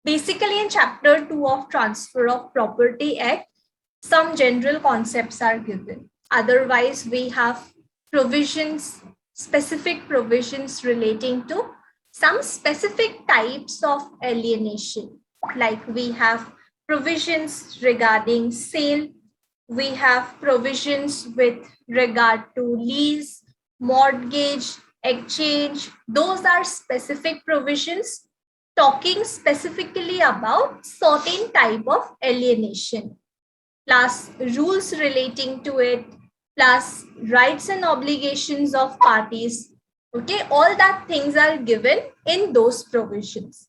Basically, in Chapter 2 of Transfer of Property Act, some general concepts are given. Otherwise, we have provisions, specific provisions relating to some specific types of alienation. Like we have provisions regarding sale, we have provisions with regard to lease, mortgage, exchange. Those are specific provisions talking specifically about certain type of alienation, plus rules relating to it, plus rights and obligations of parties. Okay, all that things are given in those provisions.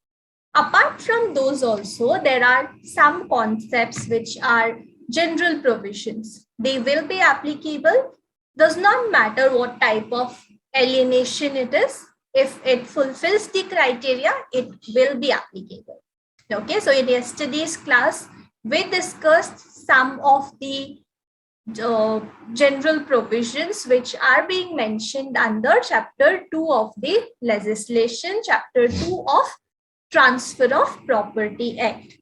Apart from those also, there are some concepts which are general provisions. They will be applicable. Does not matter what type of alienation it is. If it fulfills the criteria, it will be applicable. Okay, so in yesterday's class, we discussed some of the general provisions which are being mentioned under Chapter 2 of the legislation, Chapter 2 of Transfer of Property Act.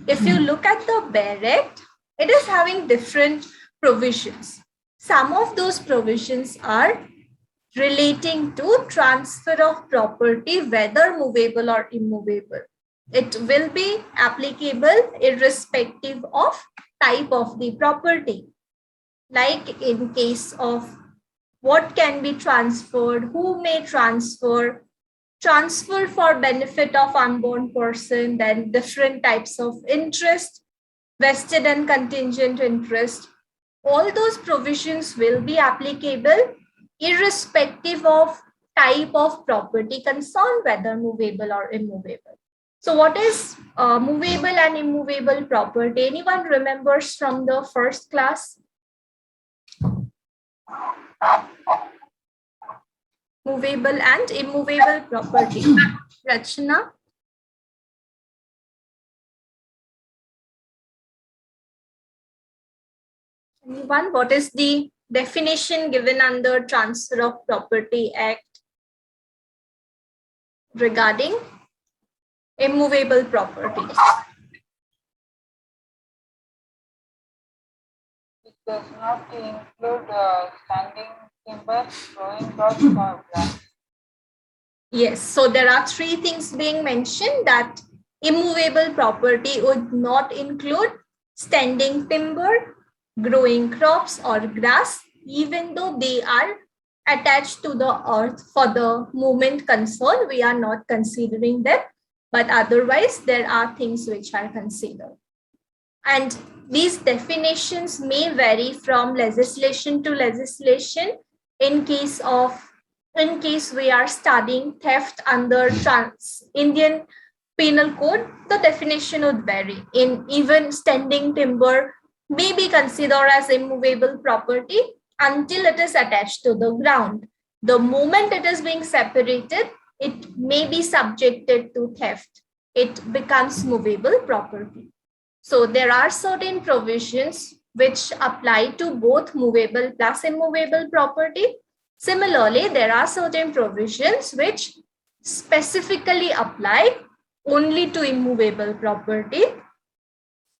If you look at the Bare Act, it is having different provisions. Some of those provisions are relating to transfer of property, whether movable or immovable. It will be applicable irrespective of type of the property. Like in case of what can be transferred, who may transfer for benefit of unborn person, then different types of interest, vested and contingent interest. All those provisions will be applicable irrespective of type of property concerned, whether movable or immovable. So what is movable and immovable property? Anyone remembers from the first class? Movable and immovable property. Rachna? Anyone? What is the definition given under Transfer of Property Act regarding immovable property? It does not include standing timber, growing crops, or grass. Yes, so there are three things being mentioned, that immovable property would not include standing timber, growing crops or grass, even though they are attached to the earth for the moment concerned. We are not considering them, but otherwise there are things which are considered. And these definitions may vary from legislation to legislation. In case we are studying theft under Indian Penal Code, the definition would vary. In even standing timber may be considered as immovable property until it is attached to the ground. The moment it is being separated, it may be subjected to theft. It becomes movable property. So there are certain provisions which apply to both movable plus immovable property. Similarly, there are certain provisions which specifically apply only to immovable property,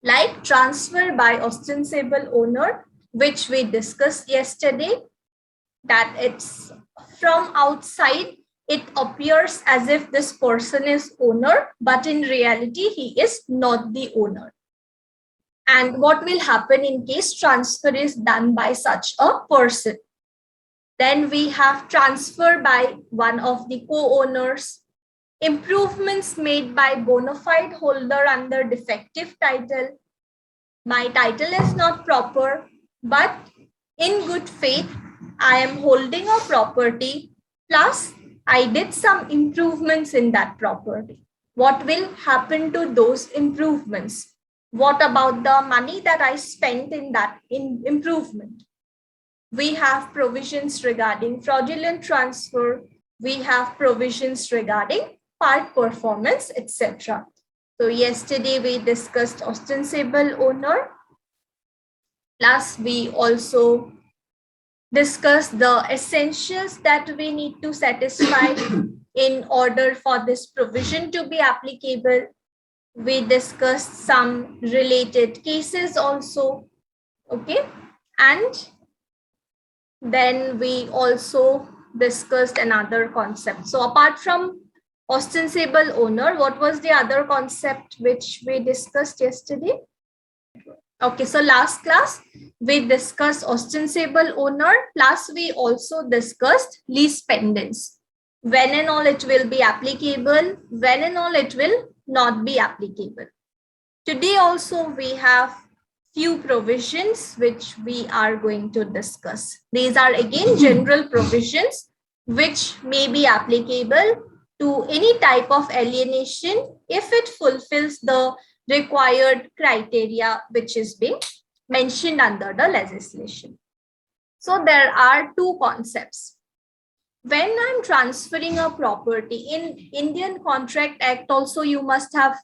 like transfer by ostensible owner, which we discussed yesterday, that it's from outside, it appears as if this person is owner, but in reality, he is not the owner. And what will happen in case transfer is done by such a person? Then we have transfer by one of the co-owners, improvements made by bona fide holder under defective title. My title is not proper, but in good faith, I am holding a property, plus I did some improvements in that property. What will happen to those improvements? What about the money that I spent in that improvement? We have provisions regarding fraudulent transfer. We have provisions regarding part performance, etc. So yesterday we discussed ostensible owner. Plus we also discussed the essentials that we need to satisfy in order for this provision to be applicable. We discussed some related cases also. Okay. And then we also discussed another concept. So apart from ostensible owner, what was the other concept which we discussed yesterday? Okay, so last class we discussed ostensible owner, plus we also discussed lease pendants. When and all it will be applicable, when and all it will not be applicable. Today also we have few provisions which we are going to discuss. These are again general provisions which may be applicable to any type of alienation if it fulfills the required criteria which is being mentioned under the legislation. So there are two concepts. When I'm transferring a property in Indian Contract Act, also you must have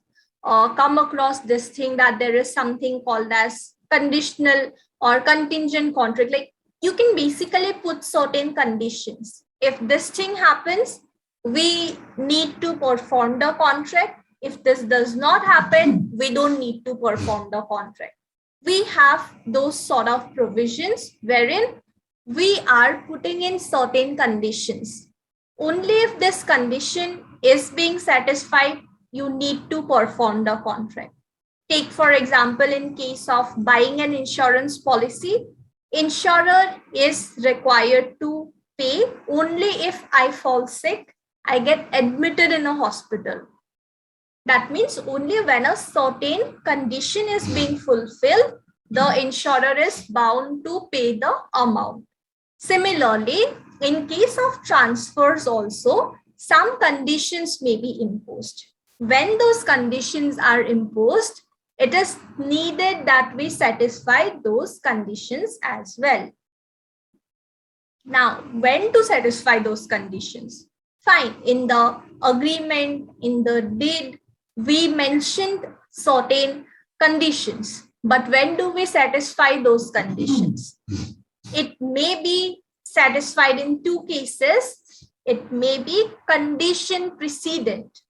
come across this thing that there is something called as conditional or contingent contract. Like you can basically put certain conditions. If this thing happens, we need to perform the contract. If this does not happen, we don't need to perform the contract. We have those sort of provisions wherein we are putting in certain conditions. Only if this condition is being satisfied, you need to perform the contract. Take, for example, in case of buying an insurance policy, insurer is required to pay only if I fall sick, I get admitted in a hospital. That means only when a certain condition is being fulfilled, the insurer is bound to pay the amount. Similarly, in case of transfers also, some conditions may be imposed. When those conditions are imposed, it is needed that we satisfy those conditions as well. Now, when to satisfy those conditions? Fine, in the agreement, in the deed, we mentioned certain conditions. But when do we satisfy those conditions? It may be satisfied in two cases. It may be condition precedent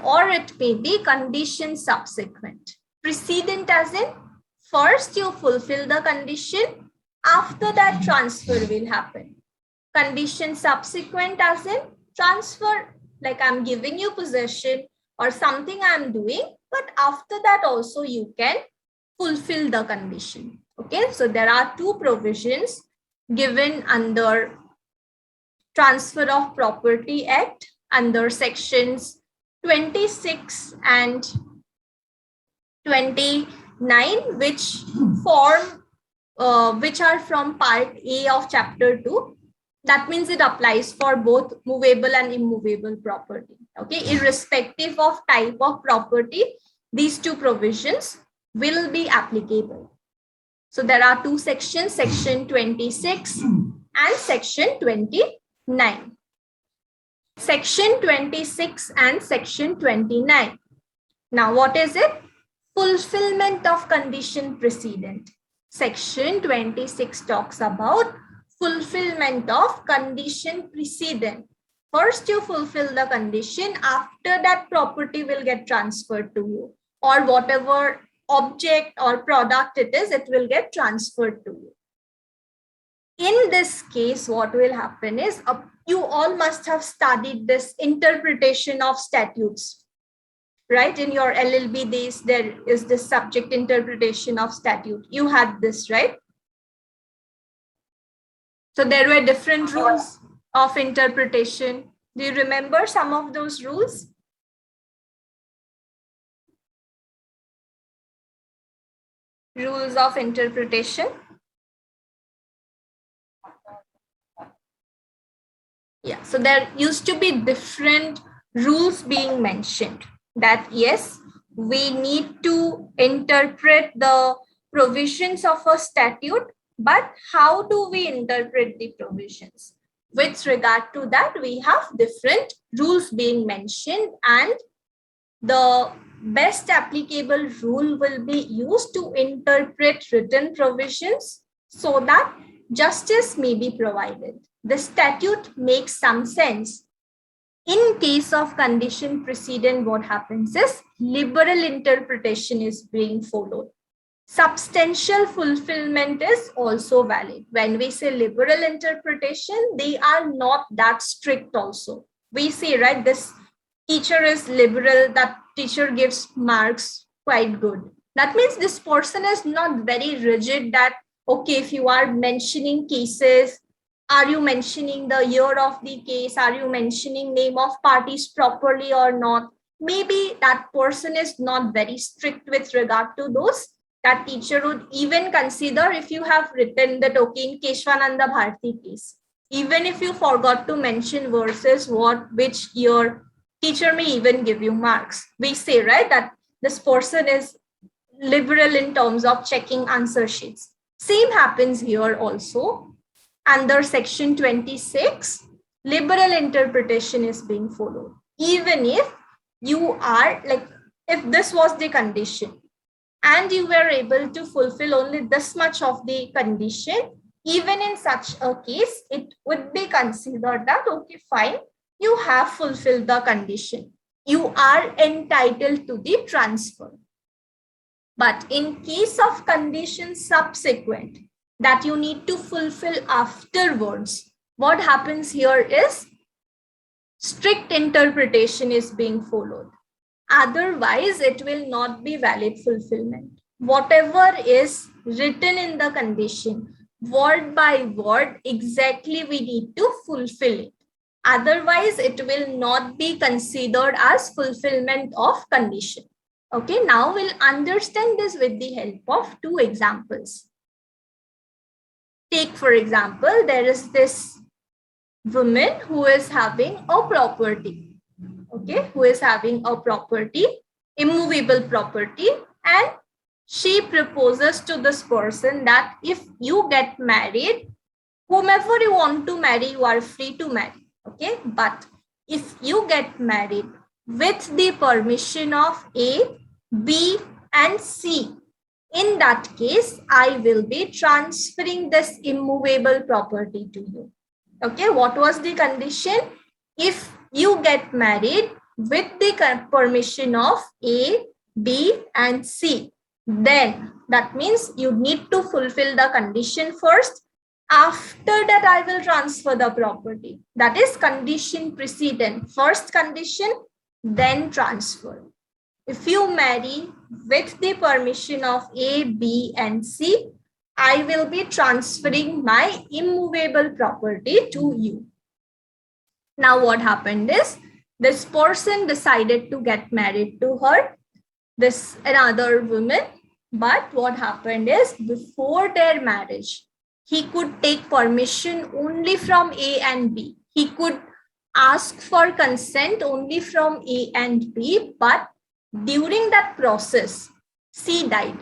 or it may be condition subsequent. Precedent as in first you fulfill the condition, after that transfer will happen. Condition subsequent as in transfer, like I'm giving you possession or something I'm doing, but after that also you can fulfill the condition. Okay, so there are two provisions given under Transfer of Property Act under sections 26 and 29, which are from part A of chapter 2. That means it applies for both movable and immovable property. Okay, irrespective of type of property, these two provisions will be applicable. So there are two sections, section 26 and section 29. Section 26 and section 29. Now what is it? Fulfillment of condition precedent. Section 26 talks about fulfillment of condition precedent. First you fulfill the condition, after that property will get transferred to you, or whatever object or product it is, it will get transferred to you. In this case, what will happen is, you all must have studied this interpretation of statutes, right? In your LLB days, there is this subject interpretation of statute. You had this, right? So there were different rules of interpretation. Do you remember some of those rules? Rules of interpretation. Yeah, so there used to be different rules being mentioned that yes, we need to interpret the provisions of a statute, but how do we interpret the provisions? With regard to that, we have different rules being mentioned, and the best applicable rule will be used to interpret written provisions so that justice may be provided. The statute makes some sense, In case of condition precedent, what happens is liberal interpretation is being followed. Substantial fulfillment is also valid. When we say liberal interpretation, they are not that strict also. We say, right, this teacher is liberal, that teacher gives marks quite good. That means this person is not very rigid that, okay, if you are mentioning cases, are you mentioning the year of the case? Are you mentioning name of parties properly or not? Maybe that person is not very strict with regard to those. That teacher would even consider if you have written that, okay, in Keshwananda Bharti case, even if you forgot to mention verses, which year, teacher may even give you marks. We say, right, that this person is liberal in terms of checking answer sheets. Same happens here also. Under section 26, liberal interpretation is being followed. Even if you are like, if this was the condition, and you were able to fulfill only this much of the condition, even in such a case, it would be considered that, okay, fine, you have fulfilled the condition. You are entitled to the transfer. But in case of condition subsequent that you need to fulfill afterwards, what happens here is strict interpretation is being followed. Otherwise, it will not be valid fulfillment. Whatever is written in the condition, word by word, exactly we need to fulfill it. Otherwise, it will not be considered as fulfillment of condition. Okay, now we'll understand this with the help of two examples. Take, for example, there is this woman who is having a property. Okay, who is having a property, immovable property, and she proposes to this person that if you get married, whomever you want to marry, you are free to marry. Okay, but if you get married with the permission of A, B, and C, in that case, I will be transferring this immovable property to you. Okay, what was the condition? If you get married with the permission of A, B, and C, then that means you need to fulfill the condition first. After that, I will transfer the property. That is condition precedent. First condition, then transfer. If you marry with the permission of A, B, and C, I will be transferring my immovable property to you. Now what happened is, this person decided to get married to her, this another woman, but what happened is, before their marriage, he could take permission only from A and B. He could ask for consent only from A and B, but during that process, C died.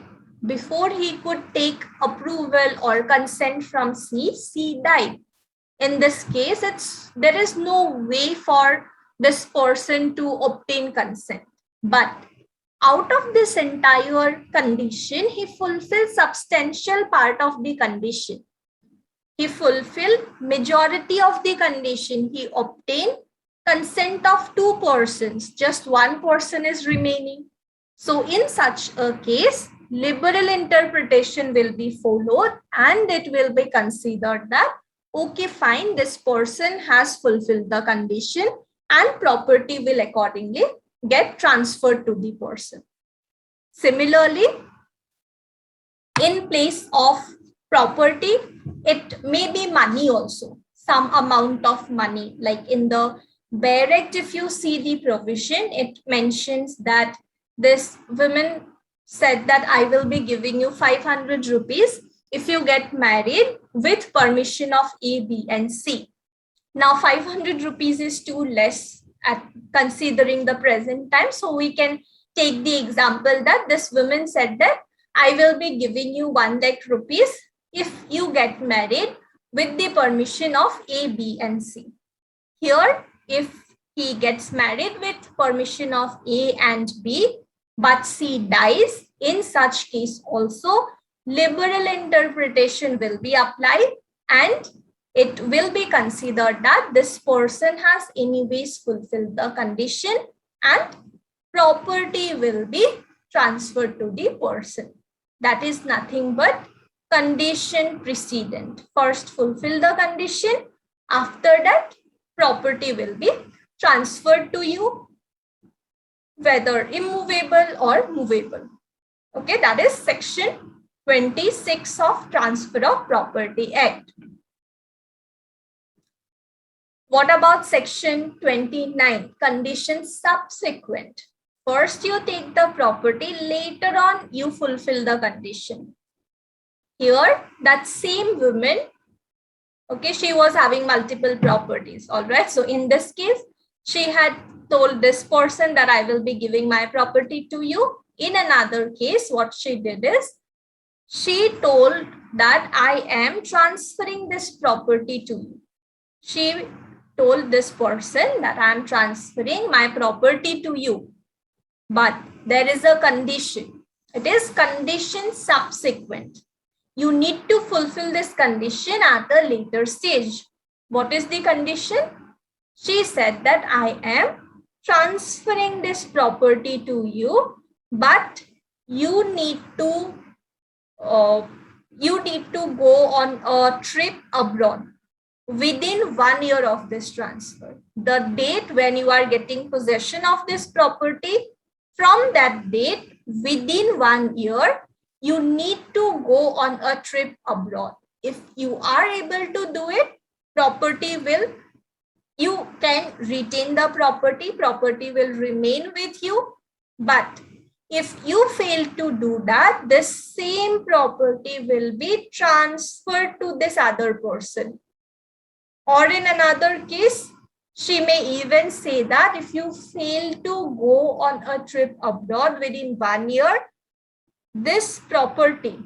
Before he could take approval or consent from C, C died. In this case, there is no way for this person to obtain consent. But out of this entire condition, he fulfilled substantial part of the condition. He fulfilled majority of the condition. He obtained consent of two persons. Just one person is remaining. So in such a case, liberal interpretation will be followed, and it will be considered that, okay, fine, this person has fulfilled the condition, and property will accordingly get transferred to the person. Similarly, in place of property, it may be money also, some amount of money. Like in the Bare Act, if you see the provision, it mentions that this woman said that I will be giving you 500 rupees if you get married with permission of A, B, and C. Now 500 rupees is too less at considering the present time. So we can take the example that this woman said that I will be giving you 1 lakh rupees if you get married with the permission of A, B, and C. Here, if he gets married with permission of A and B, but C dies, in such case also, liberal interpretation will be applied, and it will be considered that this person has anyways fulfilled the condition and property will be transferred to the person. That is nothing but condition precedent. First fulfill the condition, after that property will be transferred to you, whether immovable or movable. Okay, that is section 26 of Transfer of Property Act. What about section 29, condition subsequent? First you take the property, later on you fulfill the condition. Here that same woman, okay, she was having multiple properties, all right. So in this case, she had told this person that I will be giving my property to you. In another case, what she did is, she told that I am transferring this property to you. She told this person that I am transferring my property to you. But there is a condition. It is condition subsequent. You need to fulfill this condition at a later stage. What is the condition? She said that I am transferring this property to you, but you need to go on a trip abroad within 1 year of this transfer. The date when you are getting possession of this property, from that date, within 1 year, you need to go on a trip abroad. If you are able to do it, you can retain the property will remain with you. But if you fail to do that, this same property will be transferred to this other person. Or in another case, she may even say that if you fail to go on a trip abroad within 1 year, this property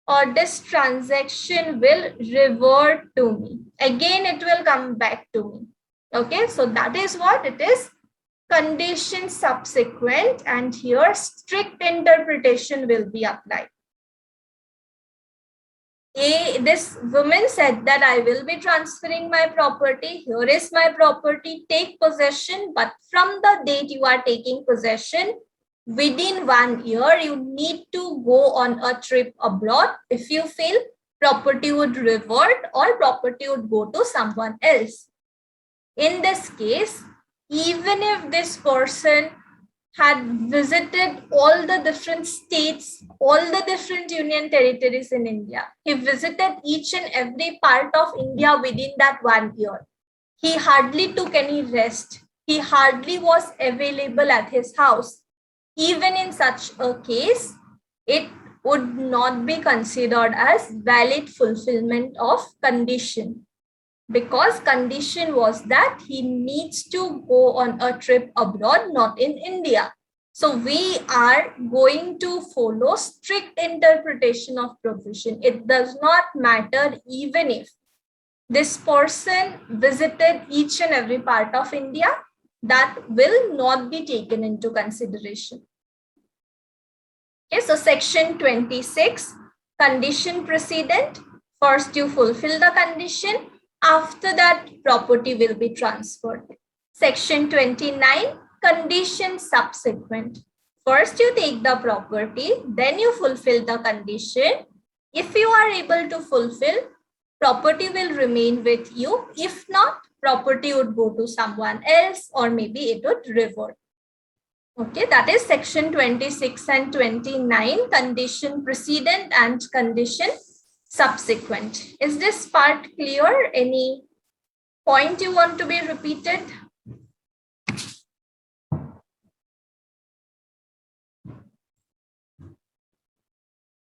or this transaction will revert to me. Again, it will come back to me. Okay, so that is what it is. Condition subsequent, and here strict interpretation will be applied. This woman said that I will be transferring my property. Here is my property, take possession. But from the date you are taking possession, within 1 year, you need to go on a trip abroad. If you fail, property would revert or property would go to someone else. In this case, even if this person had visited all the different states, all the different union territories in India, he visited each and every part of India within that 1 year. He hardly took any rest. He hardly was available at his house. Even in such a case, it would not be considered as valid fulfillment of condition, because condition was that he needs to go on a trip abroad, not in India. So we are going to follow strict interpretation of provision. It does not matter even if this person visited each and every part of India, that will not be taken into consideration. Okay, so section 26, condition precedent. First you fulfill the condition, after that property will be transferred. Section 29, condition subsequent. First you take the property, then you fulfill the condition. If you are able to fulfill, property will remain with you. If not, property would go to someone else, or maybe it would revert. Okay, that is section 26 and 29, condition precedent and condition subsequent. Is this part clear? Any point you want to be repeated?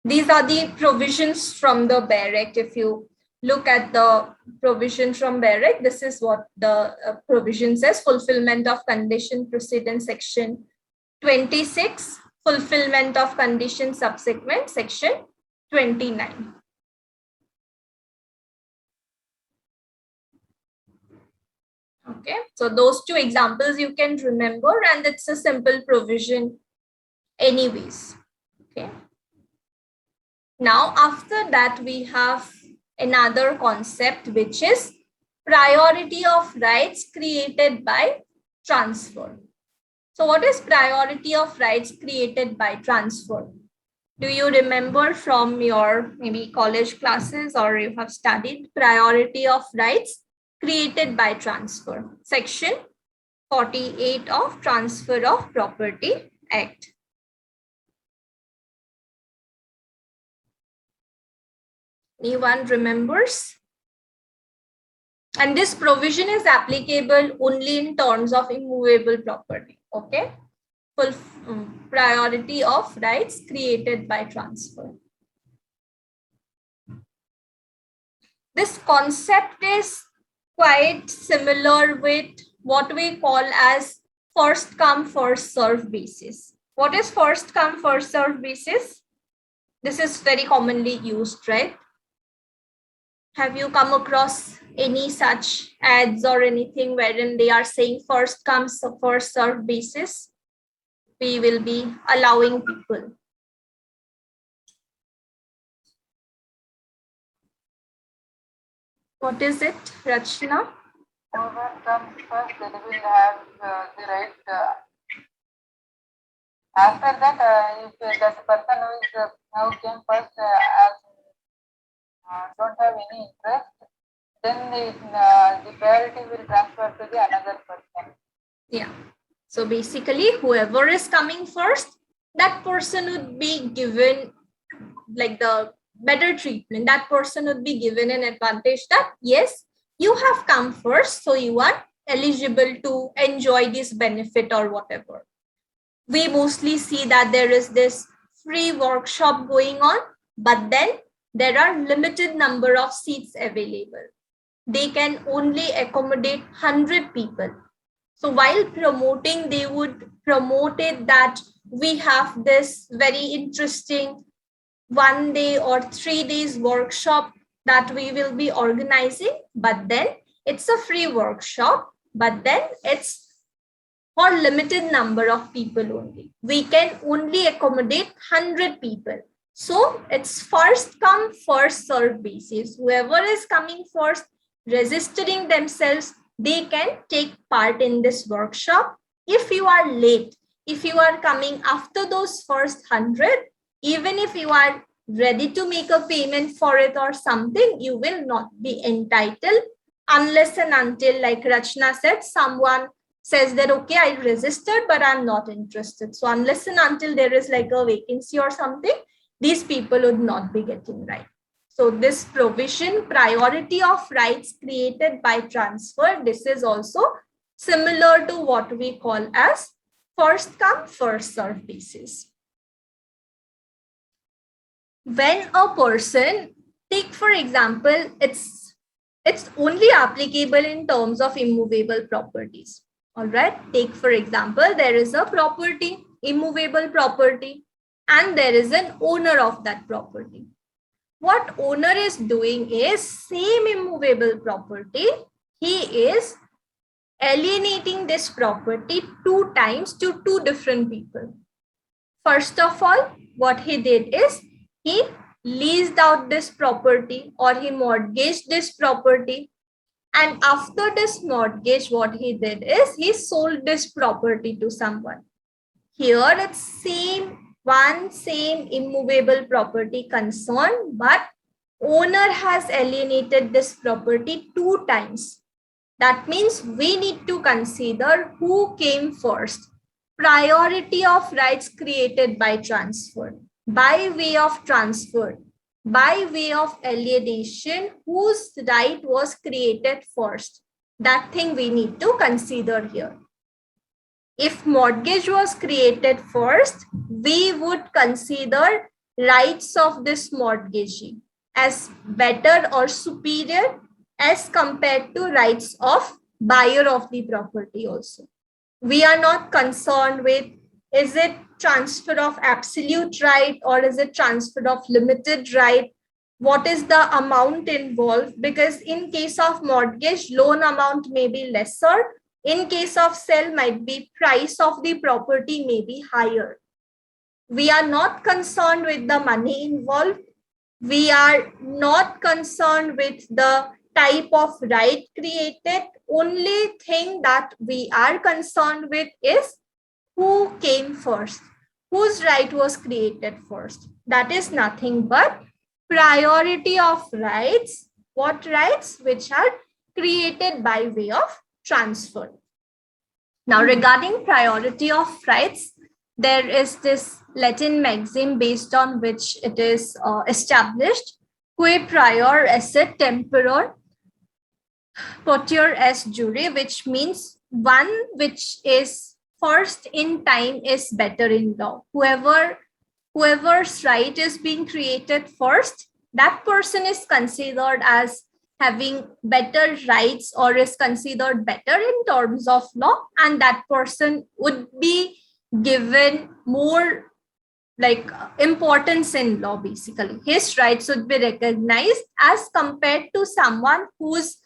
These are the provisions from the BEAR Act. If you look at the provision from BEAR Act, this is what the provision says: fulfillment of condition precedent, section 26, fulfillment of condition subsequent, section 29. Okay, so those two examples you can remember, and it's a simple provision anyways. Okay. Now, after that, we have another concept, which is priority of rights created by transfer. So what is priority of rights created by transfer? Do you remember from your maybe college classes, or you have studied priority of rights created by transfer? Section 48 of Transfer of Property Act. Anyone remembers? And this provision is applicable only in terms of immovable property. Okay. Full priority of rights created by transfer. This concept is quite similar with what we call as first come first serve basis. What is first come first serve basis? This is very commonly used, right? Have you come across any such ads or anything wherein they are saying first come first serve basis? We will be allowing people. What is it, Rachna? Whoever comes first, they will have the right. After that, if that person who came first don't have any interest, then the priority will transfer to the another person. Yeah. So basically, whoever is coming first, that person would be given like the better treatment. That person would be given an advantage that, yes, you have come first, so you are eligible to enjoy this benefit or whatever. We mostly see that there is this free workshop going on, but then there are limited number of seats available. They can only accommodate 100 people. So while promoting, they would promote it that we have this very interesting 1 day or 3 days workshop that we will be organizing, but then it's a free workshop, but then it's for limited number of people only. We can only accommodate 100 people. So it's first come, first serve basis. Whoever is coming first, registering themselves, they can take part in this workshop. If you are late, if you are coming after those first 100, even if you are ready to make a payment for it or something, you will not be entitled unless and until, like Rachna said, someone says that, okay, I registered, but I'm not interested. So unless and until there is like a vacancy or something, these people would not be getting right. So this provision, priority of rights created by transfer, this is also similar to what we call as first come, first serve basis. When a person, take for example, it's only applicable in terms of immovable properties. All right, take for example, there is a property, immovable property, and there is an owner of that property. What owner is doing is same immovable property, he is alienating this property 2 times to 2 different people. First of all, what he did is he leased out this property or he mortgaged this property. And after this mortgage, what he did is he sold this property to someone. Here it's same immovable property concern, but owner has alienated this property 2 times. That means we need to consider who came first. Priority of rights created by transfer, by way of transfer, by way of alienation, whose right was created first. That thing we need to consider here. If mortgage was created first, we would consider rights of this mortgagee as better or superior as compared to rights of buyer of the property also. We are not concerned with, is it transfer of absolute right or is it transfer of limited right? What is the amount involved? Because in case of mortgage, loan amount may be lesser. In case of sale, might be price of the property may be higher. We are not concerned with the money involved. We are not concerned with the type of right created. Only thing that we are concerned with is who came first, whose right was created first. That is nothing but priority of rights. What rights? Which are created by way of transfer. Now, regarding priority of rights, there is this Latin maxim based on which it is established: "Qui prior esse tempora potior es jure," which means one which is first in time is better in law. Whoever's right is being created first, that person is considered as having better rights or is considered better in terms of law, and that person would be given more importance in law. Basically, his rights would be recognized as compared to someone whose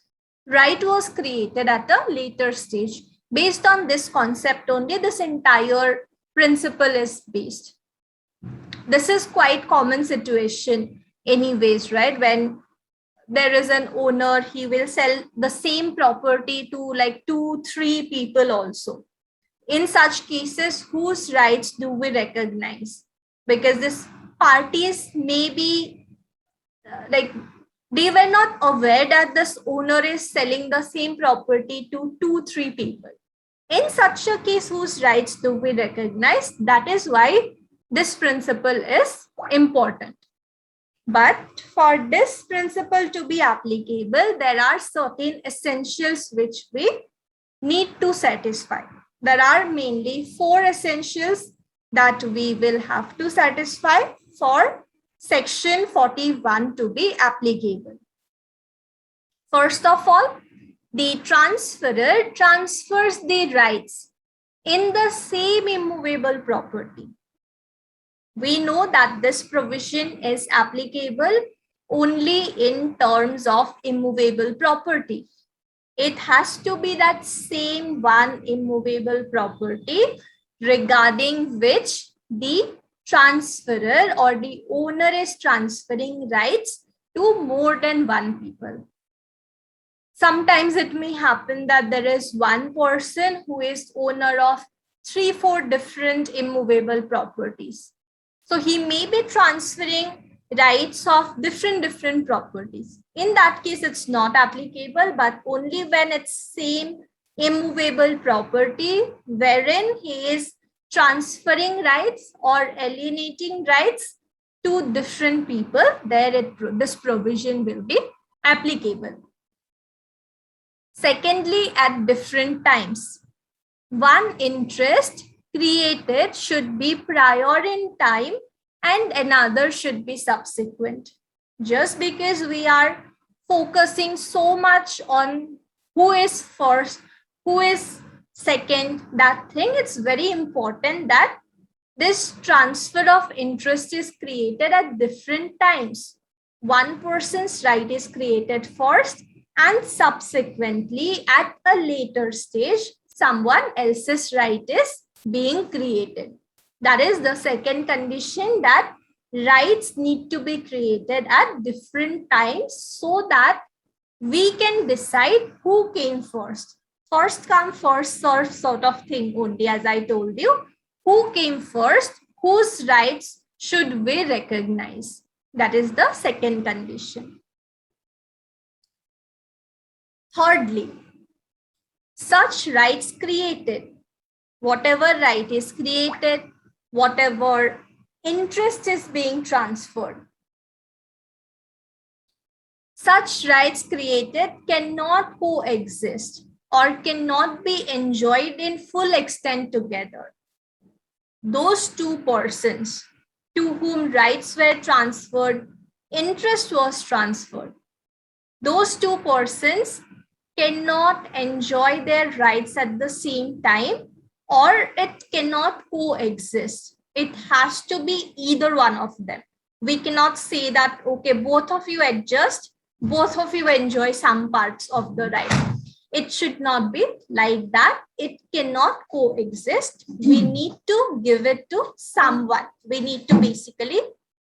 right was created at a later stage. Based on this concept only, this entire principle is based. This is quite common situation anyways, right? When there is an owner, he will sell the same property to like 2-3 people also. In such cases, whose rights do we recognize? Because these parties may be they were not aware that this owner is selling the same property to 2-3 people. In such a case, whose rights do we recognize? That is why this principle is important. But for this principle to be applicable, there are certain essentials which we need to satisfy. There are mainly 4 essentials that we will have to satisfy for Section 41 to be applicable. First of all, the transferor transfers the rights in the same immovable property. We know that this provision is applicable only in terms of immovable property. It has to be that same one immovable property regarding which the transferor or the owner is transferring rights to more than one people. Sometimes it may happen that there is one person who is owner of 3-4 different immovable properties. So he may be transferring rights of different properties. In that case, it's not applicable, but only when it's same immovable property wherein he is transferring rights or alienating rights to different people, there this provision will be applicable. Secondly, at different times, one interest created should be prior in time and another should be subsequent. Just because we are focusing so much on who is first, who is second, that thing, it's very important that this transfer of interest is created at different times. One person's right is created first, and subsequently at a later stage, someone else's right is being created. That is the second condition, that rights need to be created at different times so that we can decide who came first. First come, first serve sort of thing only, as I told you. Who came first, whose rights should we recognize? That is the second condition. Thirdly, such rights created, whatever right is created, whatever interest is being transferred, such rights created cannot coexist or cannot be enjoyed in full extent together. Those two persons to whom rights were transferred, interest was transferred, those two persons cannot enjoy their rights at the same time, or it cannot coexist. It has to be either one of them. We cannot say that, okay, both of you adjust, both of you enjoy some parts of the right. It should not be like that. It cannot coexist. We need to give it to someone. We need to basically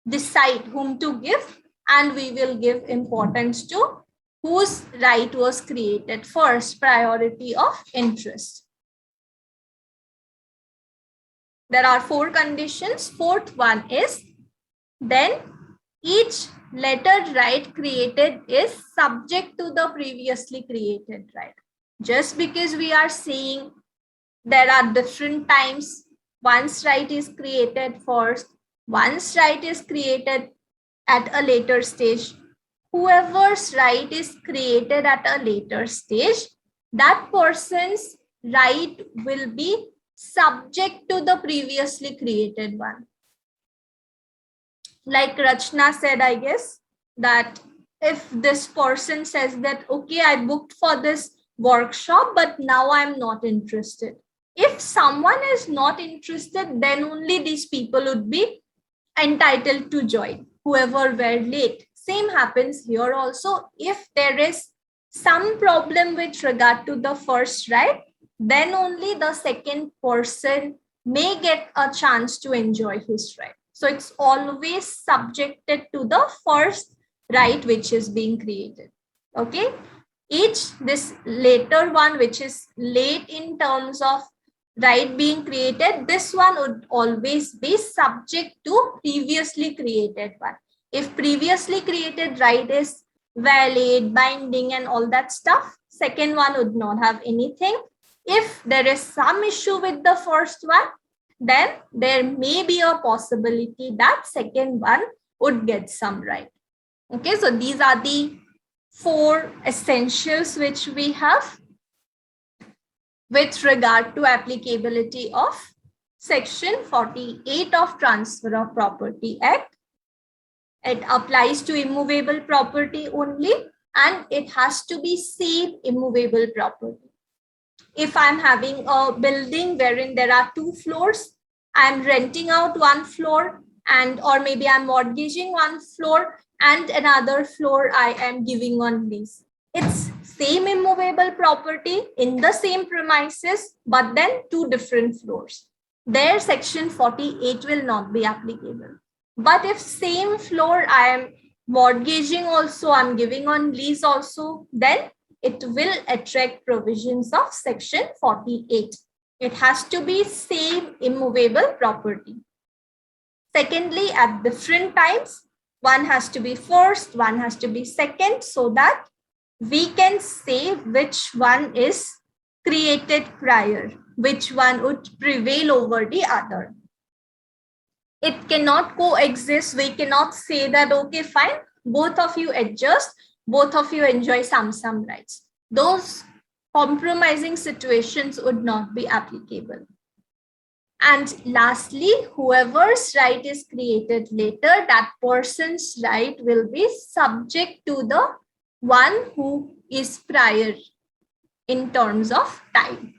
decide whom to give and we will give importance to whose right was created first, priority of interest. There are 4 conditions. Fourth one is then each later right created is subject to the previously created right. Just because we are saying there are different times, one's right is created first, one's right is created at a later stage. Whoever's right is created at a later stage, that person's right will be subject to the previously created one. Like Rachna said, I guess, that if this person says that, okay, I booked for this workshop, but now I'm not interested. If someone is not interested, then only these people would be entitled to join, whoever were late. Same happens here also. If there is some problem with regard to the first right, then only the second person may get a chance to enjoy his right. So it's always subjected to the first right which is being created. Okay. This later one, which is late in terms of right being created, this one would always be subject to previously created one. If previously created right is valid, binding, and all that stuff, second one would not have anything. If there is some issue with the first one, then there may be a possibility that second one would get some right. Okay, so these are the 4 essentials which we have with regard to applicability of Section 48 of Transfer of Property Act. It applies to immovable property only, and it has to be same immovable property. If I'm having a building wherein there are 2 floors, I'm renting out 1 floor, and or maybe I'm mortgaging 1 floor and another floor I am giving on lease. It's same immovable property in the same premises, but then 2 different floors. There Section 48 will not be applicable. But if same floor I am mortgaging also, I'm giving on lease also, then it will attract provisions of Section 48. It has to be same immovable property. Secondly, at different times, one has to be first, one has to be second, so that we can say which one is created prior, which one would prevail over the other. It cannot coexist. We cannot say that, okay, fine, both of you adjust, both of you enjoy some rights. Those compromising situations would not be applicable. And lastly, whoever's right is created later, that person's right will be subject to the one who is prior in terms of time.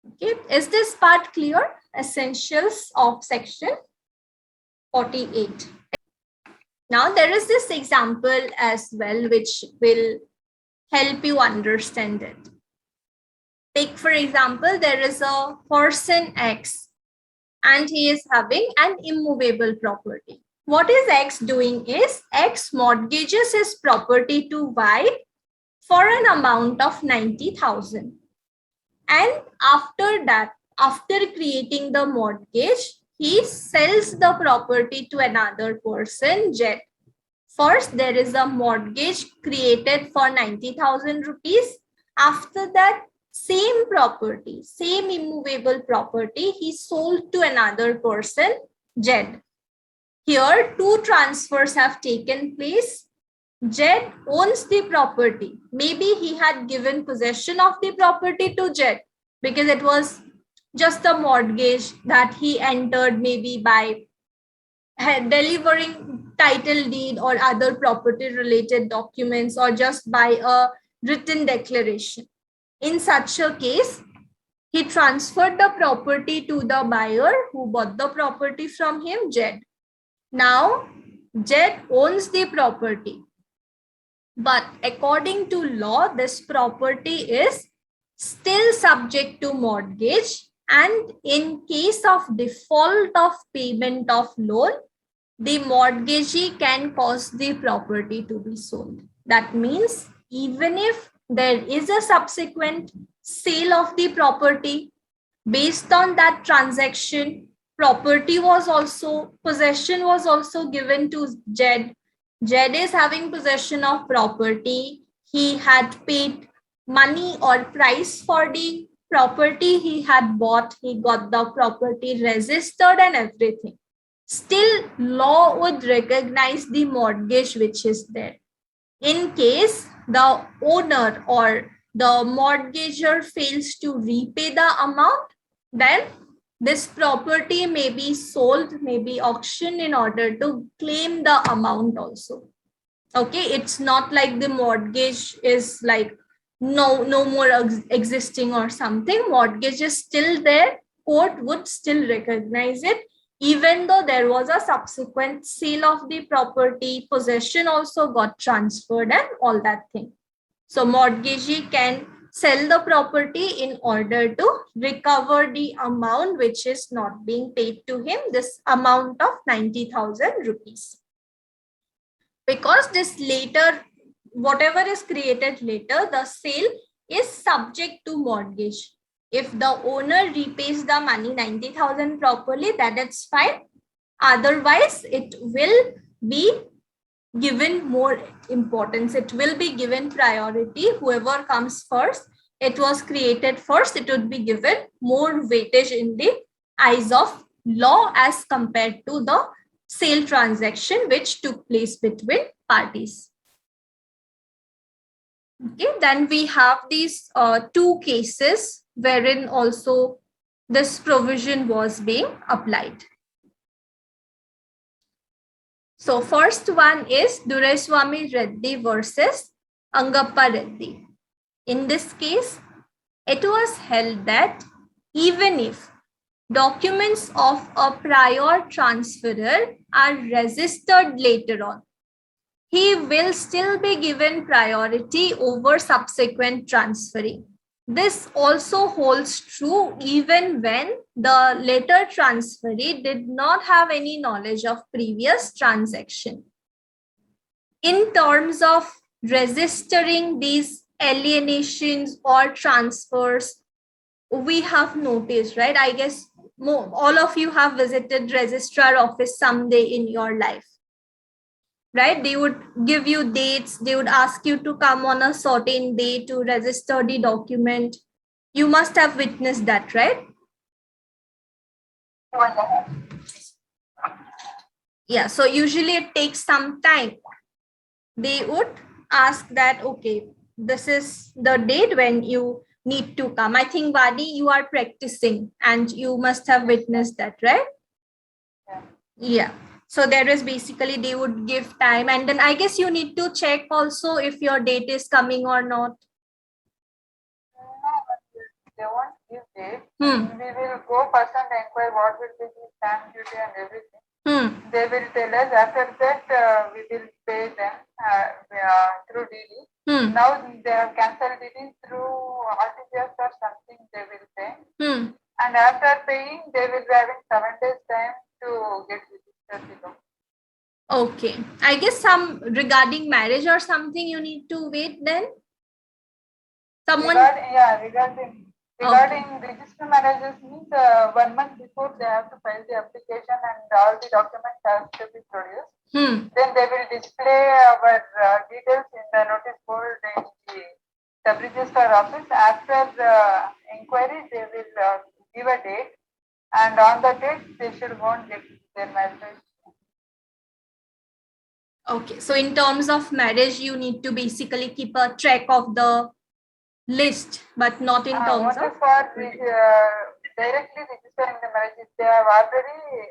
Okay, is this part clear? Essentials of Section 48. Now there is this example as well, which will help you understand it. Take for example, there is a person X and he is having an immovable property. What is X doing is X mortgages his property to Y for an amount of 90,000. And after that, after creating the mortgage, he sells the property to another person, Z. First, there is a mortgage created for 90,000 rupees. After that, same property, same immovable property, he sold to another person, Z. Here, 2 transfers have taken place. Z owns the property. Maybe he had given possession of the property to Z because it was just a mortgage that he entered maybe by delivering title deed or other property related documents or just by a written declaration. In such a case, he transferred the property to the buyer who bought the property from him, Z. Now, Z owns the property. But according to law, this property is still subject to mortgage, and in case of default of payment of loan, the mortgagee can cause the property to be sold. That means even if there is a subsequent sale of the property, based on that transaction, property was also, possession was also given to Jed. Jed is having possession of property. He had paid money or price for the property he had bought. He got the property registered and everything. Still, law would recognize the mortgage which is there. In case the owner or the mortgager fails to repay the amount, then this property may be sold, may be auctioned in order to claim the amount also. Okay, it's not like the mortgage is like no more existing or something. Mortgage is still there. Court would still recognize it, even though there was a subsequent sale of the property, possession also got transferred and all that thing. So mortgagee can sell the property in order to recover the amount which is not being paid to him, this amount of 90,000 rupees. Because this later, whatever is created later, the sale is subject to mortgage. If the owner repays the money 90,000 properly, that is fine. Otherwise, it will be given more importance. It will be given priority. Whoever comes first, it was created first, it would be given more weightage in the eyes of law as compared to the sale transaction which took place between parties. Okay, then we have these two cases wherein also this provision was being applied. So first one is Duraiswamy Reddy versus Angappa Reddy. In this case, it was held that even if documents of a prior transferor are registered later on, he will still be given priority over subsequent transferring. This also holds true even when the later transferee did not have any knowledge of previous transaction. In terms of registering these alienations or transfers, we have noticed, right? I guess all of you have visited registrar office someday in your life, right? They would give you dates. They would ask you to come on a certain day to register the document. You must have witnessed that, right? Yeah, so usually it takes some time. They would ask that, okay, this is the date when you need to come. I think, Vadi, you are practicing and you must have witnessed that, right? Yeah. So there is basically, they would give time, and then I guess you need to check also if your date is coming or not. They won't give date. We will go first and inquire what will be the stamp duty and everything. They will tell us. After that, we will pay them through DD. Now they have cancelled DD through RTGS or something. They will pay. And after paying, they will be having 7 days time to get registered. Okay. I guess some regarding marriage or something you need to wait then? Someone? Regarding register marriages means 1 month before they have to file the application and all the documents have to be produced. Then they will display our details in the notice board in the sub-register office. After the inquiry, they will give a date, and on the date they should go and get their marriage. Okay, so in terms of marriage, you need to basically keep a track of the list, but not in terms of directly registering the marriage. If they have already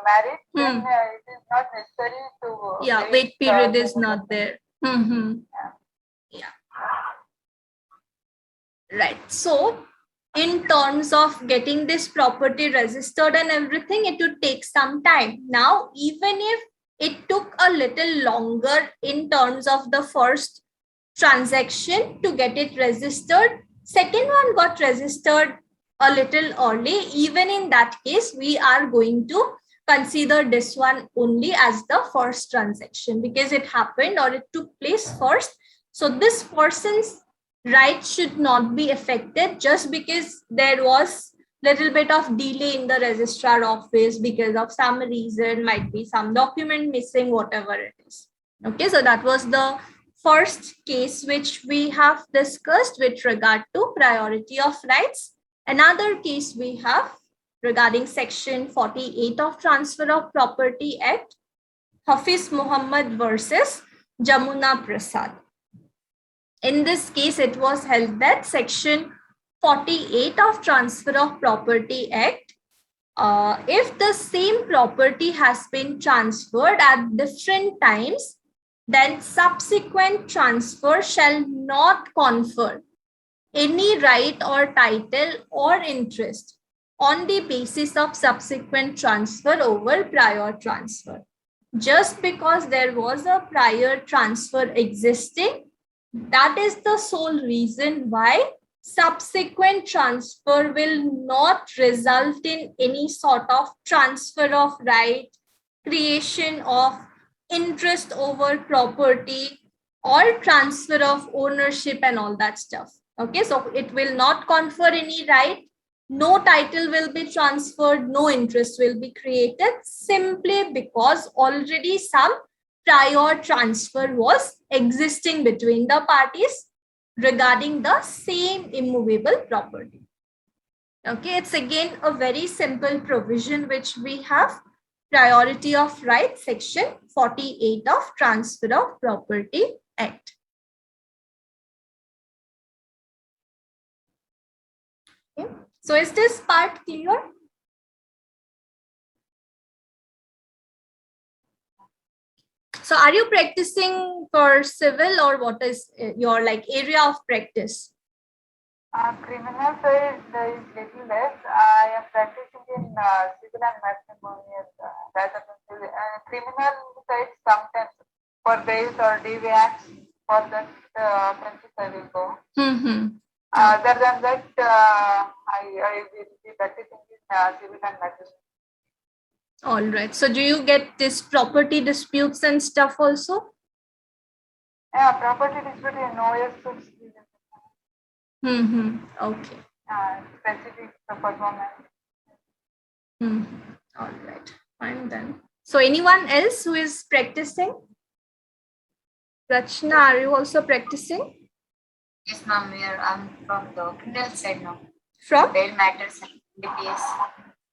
married, then it is not necessary to wait period is not there. Yeah. Right. So in terms of getting this property registered and everything, it would take some time. Now, even if it took a little longer in terms of the first transaction to get it registered, second one got registered a little early. Even in that case, we are going to consider this one only as the first transaction because it happened or it took place first. So this person's rights should not be affected just because there was little bit of delay in the registrar office because of some reason, might be some document missing, whatever it is. Okay, so that was the first case which we have discussed with regard to priority of rights. Another case we have regarding section 48 of Transfer of Property Act, Hafiz Muhammad versus Jamuna Prasad. In this case, it was held that section 48 of Transfer of Property Act, if the same property has been transferred at different times, then subsequent transfer shall not confer any right or title or interest on the basis of subsequent transfer over prior transfer. Just because there was a prior transfer existing, that is the sole reason why subsequent transfer will not result in any sort of transfer of right, creation of interest over property, or transfer of ownership and all that stuff. Okay, so it will not confer any right, no title will be transferred, no interest will be created, simply because already some prior transfer was existing between the parties regarding the same immovable property. Okay, it's again a very simple provision which we have, priority of right, section 48 of Transfer of Property Act. Okay. So is this part clear? So are you practicing for civil, or what is your like area of practice? Criminal side is little less. I am practicing in civil and matrimonial rather than civil. Criminal side sometimes for bail or DVAX, for that offenses I will go. Other than that, I will be practicing in civil and matrimonial. All right. So do you get this property disputes and stuff also? Yeah, property dispute in OS suits. Okay. Specific performance. All right. Fine then. So anyone else who is practicing? Rachna, are you also practicing? Yes, ma'am. I'm from the criminal side now. From? Bail matters and DPS.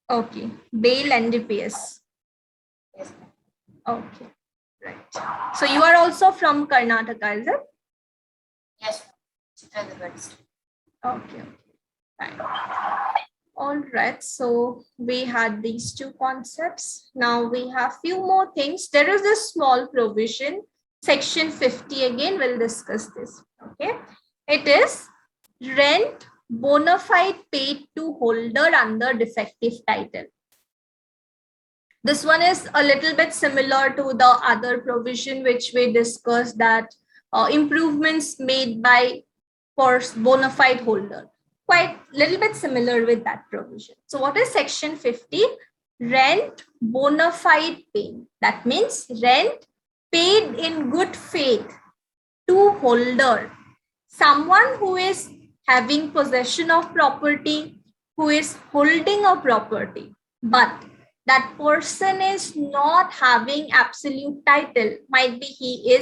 Okay. Bail and DPS. Yes, ma'am. Okay. Right. So you are also from Karnataka, is it? Yes, ma'am. Okay. Fine. All right. So we had these two concepts. Now we have few more things. There is a small provision. Section 50 again, we'll discuss this. Okay. It is rent bona fide paid to holder under defective title. This one is a little bit similar to the other provision which we discussed, that improvements made by bona fide holder. Quite little bit similar with that provision. So what is section 50? Rent bona fide paid. That means rent paid in good faith to holder. Someone who is having possession of property, who is holding a property, but that person is not having absolute title. Might be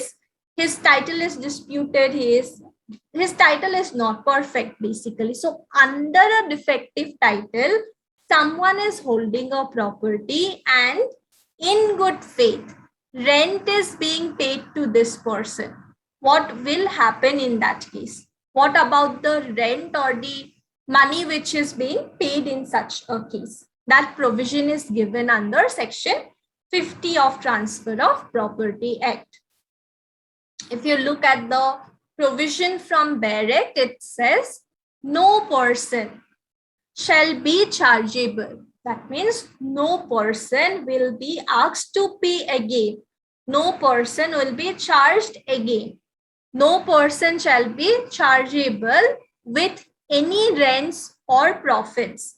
his title is disputed, his title is not perfect basically. So under a defective title, someone is holding a property and in good faith, rent is being paid to this person. What will happen in that case? What about the rent or the money which is being paid in such a case? That provision is given under section 50 of Transfer of Property Act. If you look at the provision from Bare Act, it says no person shall be chargeable. That means no person will be asked to pay again. No person will be charged again. No person shall be chargeable with any rents or profits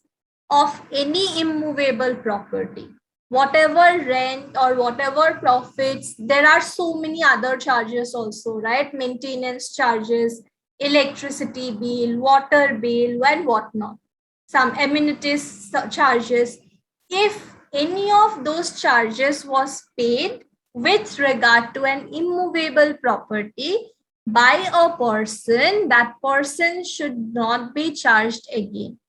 of any immovable property. whatever rent or whatever profits, there are so many other charges also, right? Maintenance charges, electricity bill, water bill, and whatnot. Some amenities charges. If any of those charges was paid with regard to an immovable property by a person, that person should not be charged again.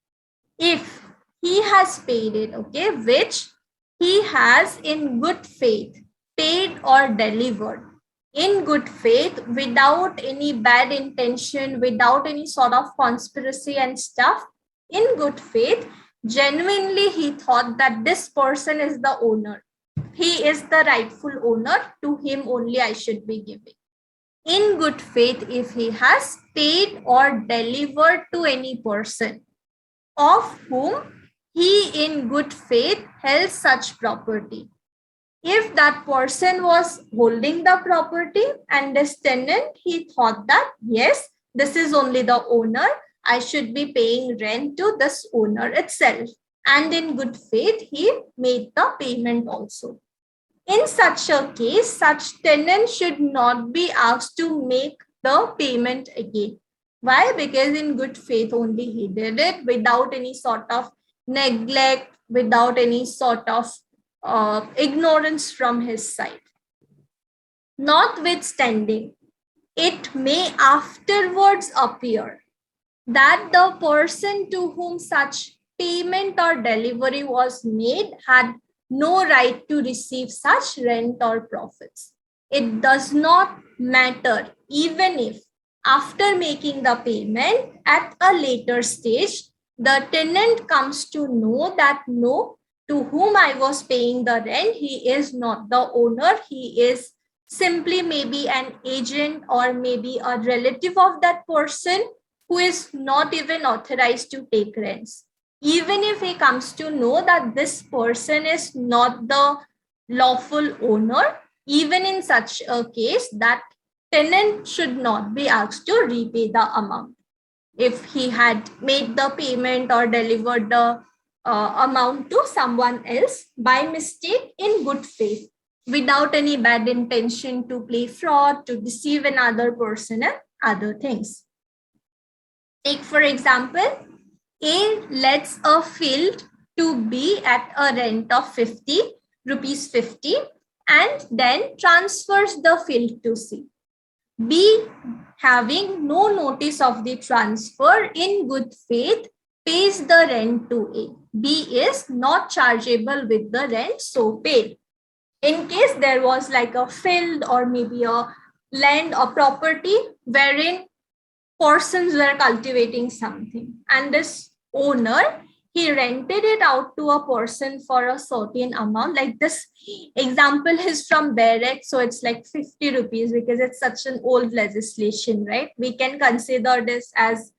If he has paid it, okay, which he has in good faith paid or delivered in good faith without any bad intention, without any sort of conspiracy and stuff, in good faith, genuinely he thought that this person is the owner. He is the rightful owner. To him only I should be giving. In good faith, if he has paid or delivered to any person of whom he in good faith held such property. If that person was holding the property and this tenant, he thought that, yes, this is only the owner, I should be paying rent to this owner itself. And in good faith, he made the payment also. In such a case, such tenant should not be asked to make the payment again. Why? Because in good faith only he did it, without any sort of neglect, without any sort of ignorance from his side. Notwithstanding, it may afterwards appear that the person to whom such payment or delivery was made had no right to receive such rent or profits. It does not matter even if after making the payment at a later stage, the tenant comes to know that no, to whom I was paying the rent, he is not the owner. He is simply maybe an agent or maybe a relative of that person who is not even authorized to take rents. Even if he comes to know that this person is not the lawful owner, even in such a case, that tenant should not be asked to repay the amount. If he had made the payment or delivered the amount to someone else by mistake in good faith, without any bad intention to play fraud, to deceive another person and other things. Take for example, A lets a field to B at a rent of 50 rupees 50 and then transfers the field to C. B, having no notice of the transfer, in good faith pays the rent to A. B is not chargeable with the rent so paid. In case there was like a field or maybe a land or property wherein persons were cultivating something, and this owner, he rented it out to a person for a certain amount. Like this example is from Barrack, so it's like 50 rupees because it's such an old legislation, right? We can consider this as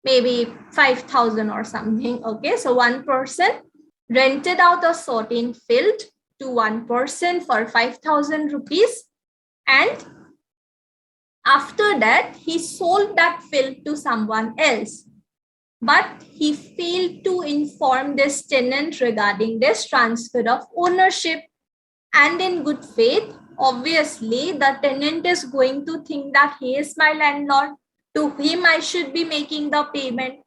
maybe 5,000 or something. Okay, so one person rented out a certain field to one person for 5,000 rupees, and after that, he sold that field to someone else. But he failed to inform this tenant regarding this transfer of ownership. And in good faith, obviously, the tenant is going to think that he is my landlord. To him, I should be making the payment.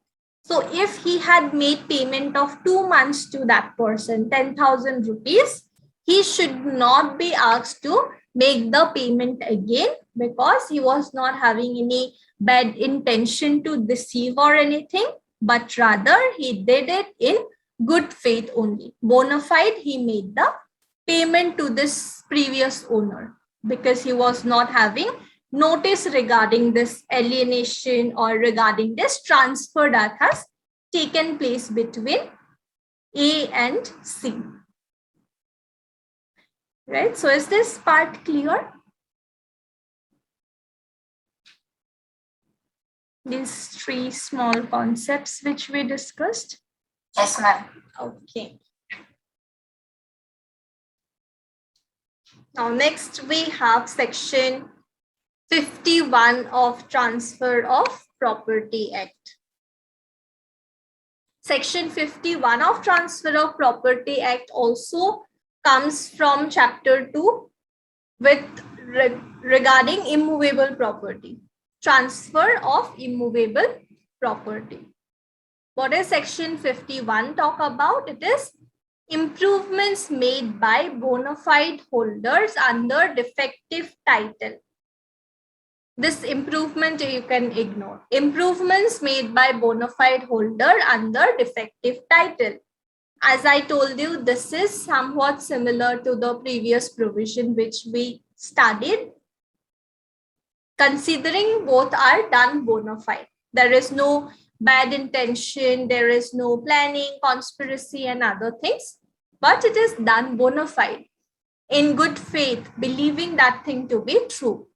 So if he had made payment of 2 months to that person, 10,000 rupees, he should not be asked to make the payment again because he was not having any bad intention to deceive or anything, but rather he did it in good faith only. Bona fide, he made the payment to this previous owner because he was not having notice regarding this alienation or regarding this transfer that has taken place between A and C. Right? So is this part clear? These three small concepts which we discussed? Yes, ma'am. Okay. Now next we have section 51 of Transfer of Property Act. Section 51 of Transfer of Property Act also comes from chapter 2 with regarding immovable property, transfer of immovable property. What is section 51 talk about? It is improvements made by bona fide holders under defective title. This improvement you can ignore. Improvements made by bona fide holder under defective title. As I told you, this is somewhat similar to the previous provision which we studied. Considering both are done bona fide. There is no bad intention, there is no planning, conspiracy and other things, but it is done bona fide, in good faith, believing that thing to be true.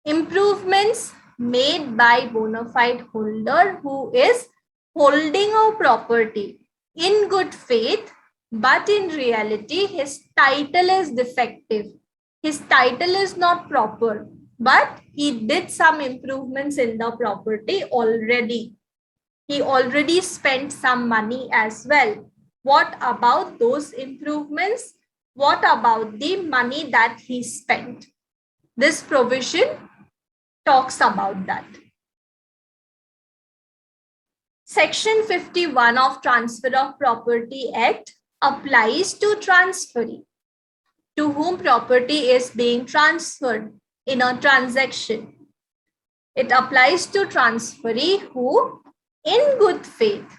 Improvements made by bona fide holder who is holding a property in good faith, but in reality his title is defective. His title is not proper, but he did some improvements in the property already. He already spent some money as well. What about those improvements? What about the money that he spent? This provision talks about that. Section 51 of Transfer of Property Act applies to transferee, to whom property is being transferred in a transaction. It applies to transferee who, in good faith,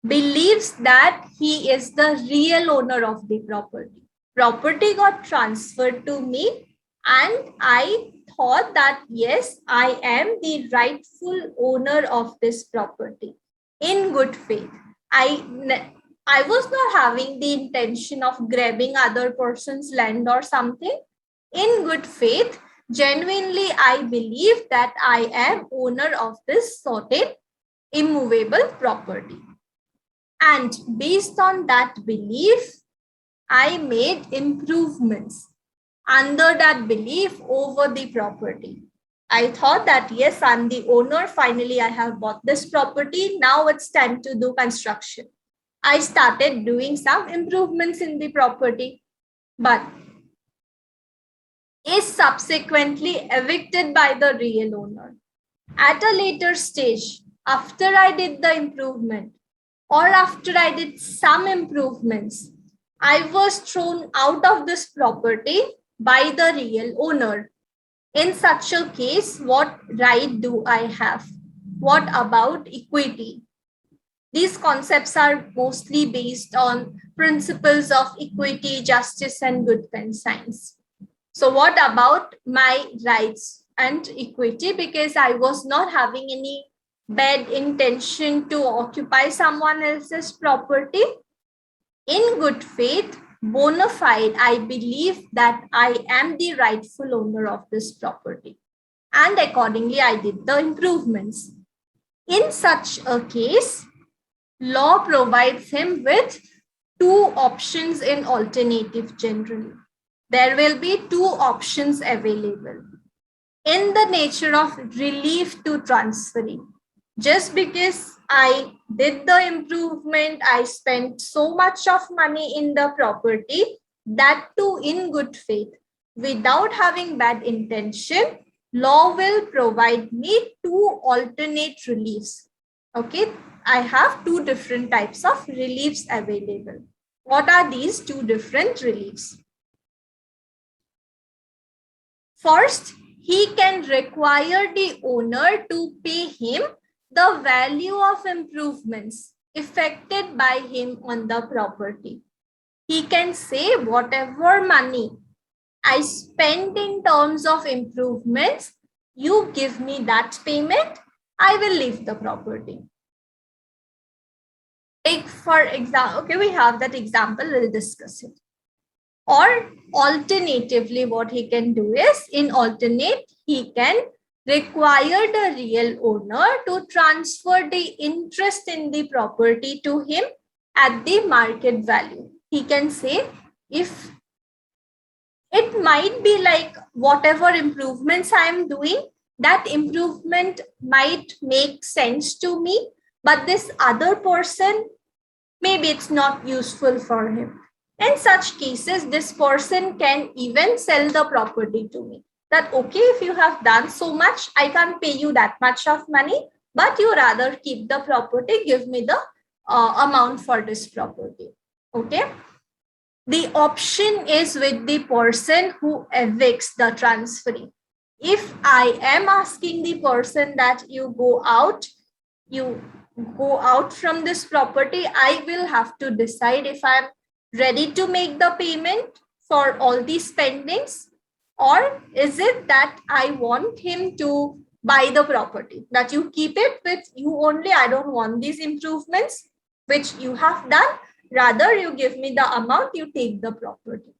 believes that he is the real owner of the property. Property got transferred to me and I thought that yes, I am the rightful owner of this property in good faith. I was not having the intention of grabbing other person's land or something. In good faith, genuinely, I believe that I am owner of this certain immovable property. And based on that belief, I made improvements under that belief over the property. I thought that yes, I'm the owner. Finally, I have bought this property. Now it's time to do construction. I started doing some improvements in the property, but is subsequently evicted by the real owner. At a later stage, after I did the improvement or after I did some improvements, I was thrown out of this property by the real owner. In such a case, what right do I have? What about equity? These concepts are mostly based on principles of equity, justice, and good conscience. So what about my rights and equity? Because I was not having any bad intention to occupy someone else's property. In good faith, bona fide, I believe that I am the rightful owner of this property. And accordingly, I did the improvements. In such a case, law provides him with two options in alternative generally. There will be two options available in the nature of relief to transferee. Just because I did the improvement, I spent so much of money in the property, that too in good faith, without having bad intention, law will provide me two alternate reliefs. Okay, I have two different types of reliefs available. What are these two different reliefs? First, he can require the owner to pay him the value of improvements effected by him on the property. He can say whatever money I spend in terms of improvements, you give me that payment, I will leave the property. Take for example, okay, we have that example, we'll discuss it. Or alternatively, what he can do is, in alternate, he can require the real owner to transfer the interest in the property to him at the market value. He can say, if it might be like whatever improvements I am doing, that improvement might make sense to me, but this other person, maybe it's not useful for him. In such cases, this person can even sell the property to me. That, okay, if you have done so much, I can't pay you that much of money, but you rather keep the property, give me the amount for this property. Okay. The option is with the person who evicts the transferee. If I am asking the person that you go out from this property, I will have to decide if I'm ready to make the payment for all these spendings, or is it that I want him to buy the property, that you keep it with you only, I don't want these improvements which you have done, rather you give me the amount, you take the property.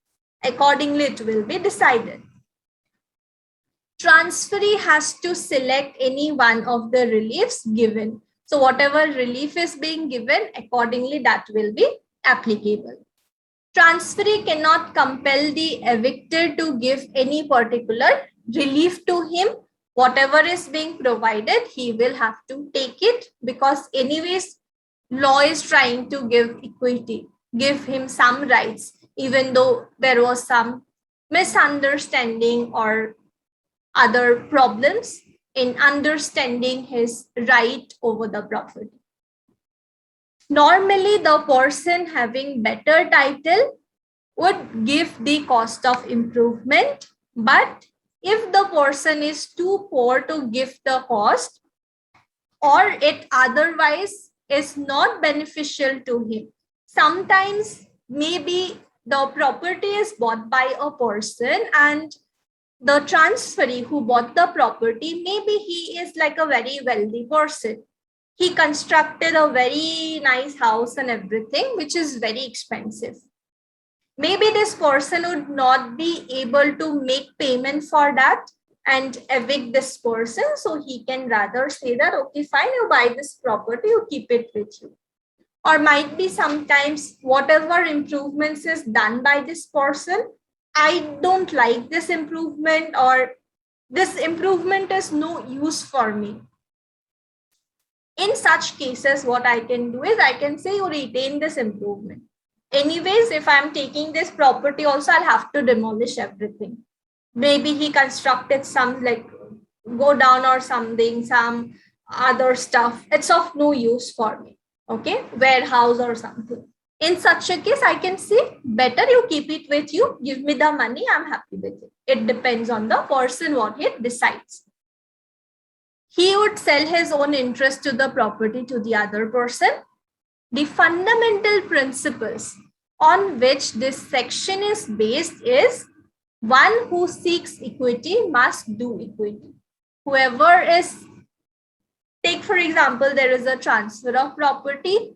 Accordingly, it will be decided. Transferee has to select any one of the reliefs given. So whatever relief is being given, accordingly that will be applicable. Transferee cannot compel the evictor to give any particular relief to him. Whatever is being provided, he will have to take it, because anyways, law is trying to give equity, give him some rights, even though there was some misunderstanding or other problems in understanding his right over the property. Normally, the person having better title would give the cost of improvement, but if the person is too poor to give the cost, or it otherwise is not beneficial to him, sometimes maybe the property is bought by a person and the transferee who bought the property, maybe he is like a very wealthy person. He constructed a very nice house and everything, which is very expensive. Maybe this person would not be able to make payment for that and evict this person. So he can rather say that, okay, fine, you buy this property, you keep it with you. Or might be sometimes whatever improvements is done by this person, I don't like this improvement, or this improvement is no use for me. In such cases, what I can do is I can say you retain this improvement. Anyways, if I'm taking this property also, I'll have to demolish everything. Maybe he constructed some like go down or something, some other stuff. It's of no use for me. Okay, warehouse or something. In such a case, I can say, better you keep it with you, give me the money, I'm happy with it. It depends on the person what he decides. He would sell his own interest to the property to the other person. The fundamental principles on which this section is based is one who seeks equity must do equity. Whoever is, take for example, there is a transfer of property.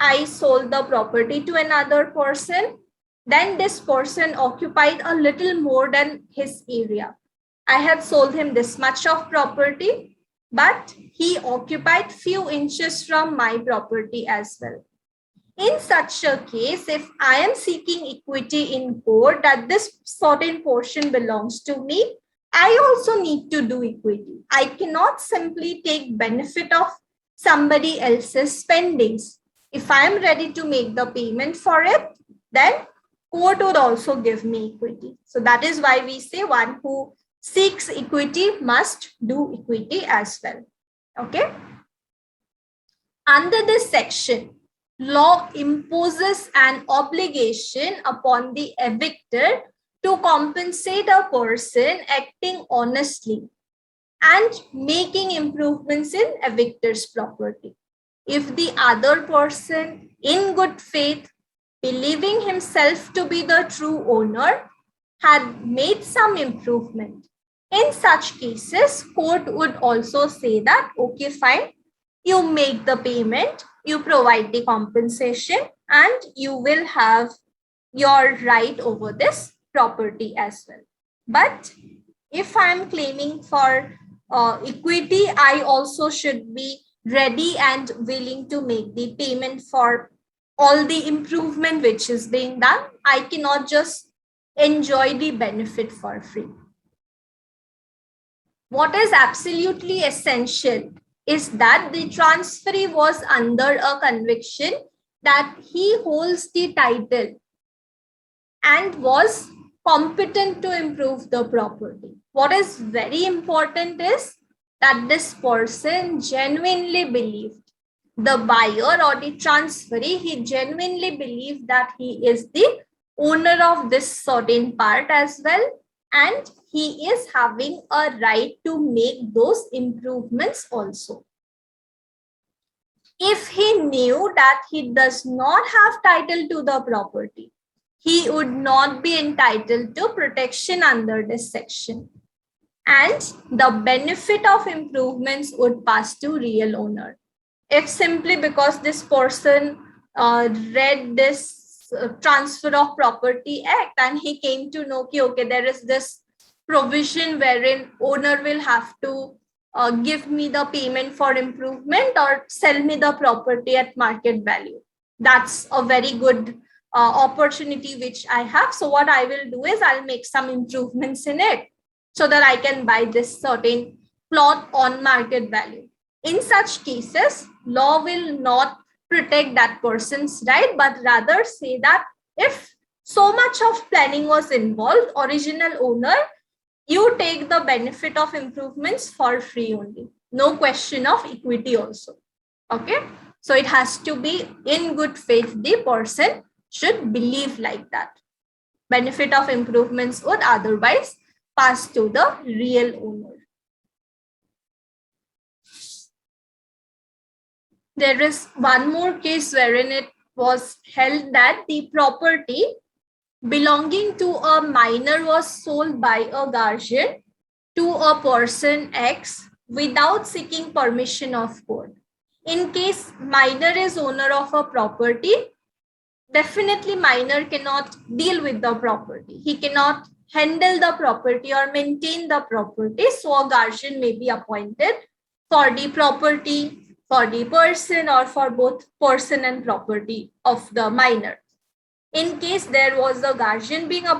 I sold the property to another person. Then this person occupied a little more than his area. I had sold him this much of property, but he occupied few inches from my property as well. In such a case, if I am seeking equity in court that this certain portion belongs to me, I also need to do equity. I cannot simply take benefit of somebody else's spendings. If I am ready to make the payment for it, then court would also give me equity. So that is why we say one who seeks equity must do equity as well. Okay. Under this section, law imposes an obligation upon the evictor to compensate a person acting honestly and making improvements in evictor's property. If the other person, in good faith, believing himself to be the true owner, had made some improvement, in such cases, court would also say that, okay, fine, you make the payment, you provide the compensation, and you will have your right over this property as well. But if I'm claiming for equity, I also should be ready and willing to make the payment for all the improvement which is being done. I cannot just enjoy the benefit for free. What is absolutely essential is that the transferee was under a conviction that he holds the title and was competent to improve the property. What is very important is that this person genuinely believed, the buyer or the transferee, he genuinely believed that he is the owner of this certain part as well, and he is having a right to make those improvements also. If he knew that he does not have title to the property, he would not be entitled to protection under this section. And the benefit of improvements would pass to real owner. If simply because this person read this Transfer of Property Act and he came to know, okay, there is this provision wherein owner will have to give me the payment for improvement or sell me the property at market value. That's a very good opportunity which I have. So what I will do is I'll make some improvements in it so that I can buy this certain plot on market value. In such cases, law will not protect that person's right, but rather say that if so much of planning was involved, original owner, you take the benefit of improvements for free only. No question of equity also. Okay. So it has to be in good faith. The person should believe like that. Benefit of improvements would otherwise pass to the real owner. There is one more case wherein it was held that the property belonging to a minor was sold by a guardian to a person X without seeking permission of court. In case minor is owner of a property, definitely minor cannot deal with the property. He cannot handle the property or maintain the property. So a guardian may be appointed for the property, for the person, or for both person and property of the minor. In case there was a guardian being appointed,